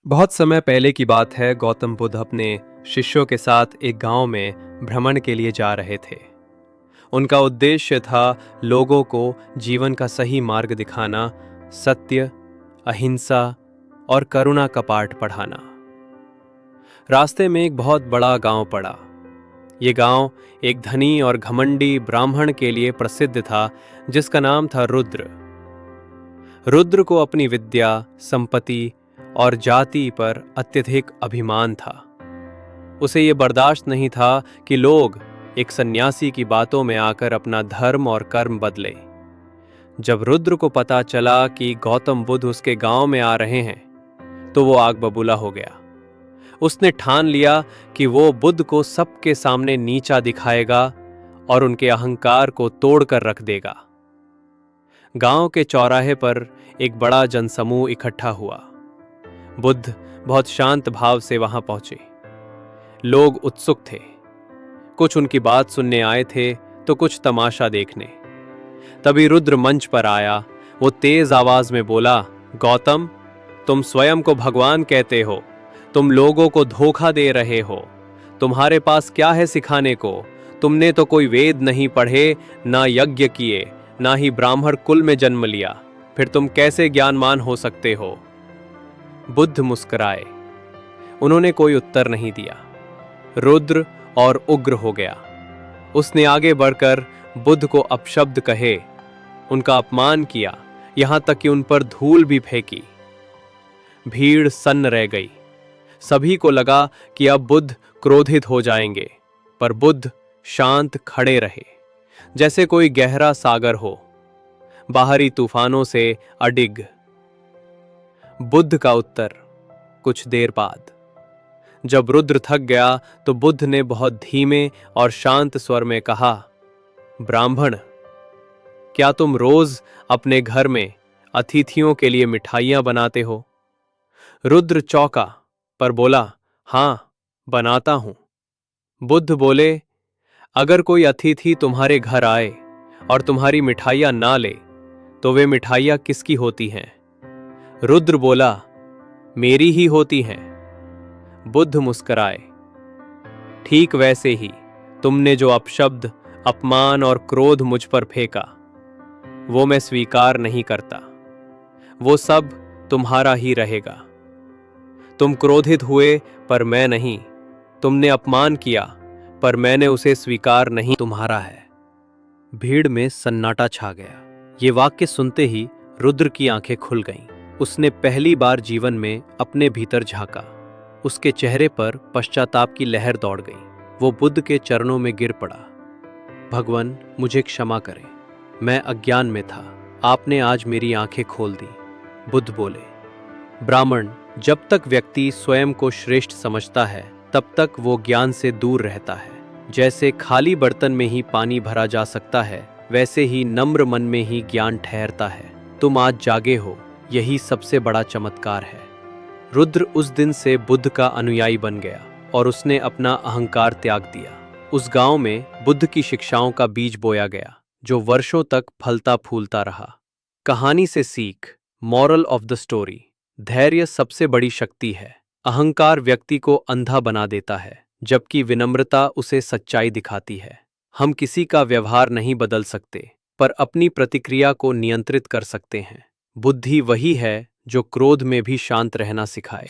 बहुत समय पहले की बात है। गौतम बुद्ध अपने शिष्यों के साथ एक गांव में भ्रमण के लिए जा रहे थे। उनका उद्देश्य था लोगों को जीवन का सही मार्ग दिखाना, सत्य, अहिंसा और करुणा का पाठ पढ़ाना। रास्ते में एक बहुत बड़ा गांव पड़ा। ये गांव एक धनी और घमंडी ब्राह्मण के लिए प्रसिद्ध था, जिसका नाम था रुद्र। रुद्र को अपनी विद्या, संपत्ति और जाति पर अत्यधिक अभिमान था। उसे ये बर्दाश्त नहीं था कि लोग एक सन्यासी की बातों में आकर अपना धर्म और कर्म बदले। जब रुद्र को पता चला कि गौतम बुद्ध उसके गांव में आ रहे हैं, तो वो आग बबूला हो गया। उसने ठान लिया कि वो बुद्ध को सबके सामने नीचा दिखाएगा और उनके अहंकार को तोड़कर रख देगा। गांव के चौराहे पर एक बड़ा जनसमूह इकट्ठा हुआ। बुद्ध बहुत शांत भाव से वहां पहुंचे। लोग उत्सुक थे। कुछ उनकी बात सुनने आए थे तो कुछ तमाशा देखने। तभी रुद्र मंच पर आया। वो तेज आवाज में बोला, गौतम, तुम स्वयं को भगवान कहते हो। तुम लोगों को धोखा दे रहे हो। तुम्हारे पास क्या है सिखाने को? तुमने तो कोई वेद नहीं पढ़े, ना यज्ञ किए, ना ही ब्राह्मण कुल में जन्म लिया। फिर तुम कैसे ज्ञानवान हो सकते हो? बुद्ध मुस्कुराए। उन्होंने कोई उत्तर नहीं दिया। रुद्र और उग्र हो गया। उसने आगे बढ़कर बुद्ध को अपशब्द कहे, उनका अपमान किया, यहां तक कि उन पर धूल भी फेंकी। भीड़ सन्न रह गई। सभी को लगा कि अब बुद्ध क्रोधित हो जाएंगे, पर बुद्ध शांत खड़े रहे, जैसे कोई गहरा सागर हो, बाहरी तूफानों से अडिग। बुद्ध का उत्तर कुछ देर बाद। जब रुद्र थक गया तो बुद्ध ने बहुत धीमे और शांत स्वर में कहा, ब्राह्मण, क्या तुम रोज अपने घर में अतिथियों के लिए मिठाइयां बनाते हो? रुद्र चौंका पर बोला, हां, बनाता हूं। बुद्ध बोले, अगर कोई अतिथि तुम्हारे घर आए और तुम्हारी मिठाइयां ना ले, तो वे मिठाइयां किसकी होती हैं? रुद्र बोला, मेरी ही होती हैं। बुद्ध मुस्कुराए। ठीक वैसे ही तुमने जो अपशब्द, अपमान और क्रोध मुझ पर फेंका, वो मैं स्वीकार नहीं करता। वो सब तुम्हारा ही रहेगा। तुम क्रोधित हुए पर मैं नहीं। तुमने अपमान किया पर मैंने उसे स्वीकार नहीं, तुम्हारा है। भीड़ में सन्नाटा छा गया। ये वाक्य सुनते ही रुद्र की आंखें खुल गईं। उसने पहली बार जीवन में अपने भीतर झांका। उसके चेहरे पर पश्चाताप की लहर दौड़ गई। वो बुद्ध के चरणों में गिर पड़ा। भगवान, मुझे क्षमा करें, मैं अज्ञान में था। आपने आज मेरी आंखें खोल दी। बुद्ध बोले, ब्राह्मण, जब तक व्यक्ति स्वयं को श्रेष्ठ समझता है, तब तक वो ज्ञान से दूर रहता है। जैसे खाली बर्तन में ही पानी भरा जा सकता है, वैसे ही नम्र मन में ही ज्ञान ठहरता है। तुम आज जागे हो, यही सबसे बड़ा चमत्कार है। रुद्र उस दिन से बुद्ध का अनुयायी बन गया और उसने अपना अहंकार त्याग दिया। उस गांव में बुद्ध की शिक्षाओं का बीज बोया गया, जो वर्षों तक फलता फूलता रहा। कहानी से सीख, मॉरल ऑफ द स्टोरी, धैर्य सबसे बड़ी शक्ति है। अहंकार व्यक्ति को अंधा बना देता है, जबकि विनम्रता उसे सच्चाई दिखाती है। हम किसी का व्यवहार नहीं बदल सकते, पर अपनी प्रतिक्रिया को नियंत्रित कर सकते हैं। बुद्धि वही है जो क्रोध में भी शांत रहना सिखाए।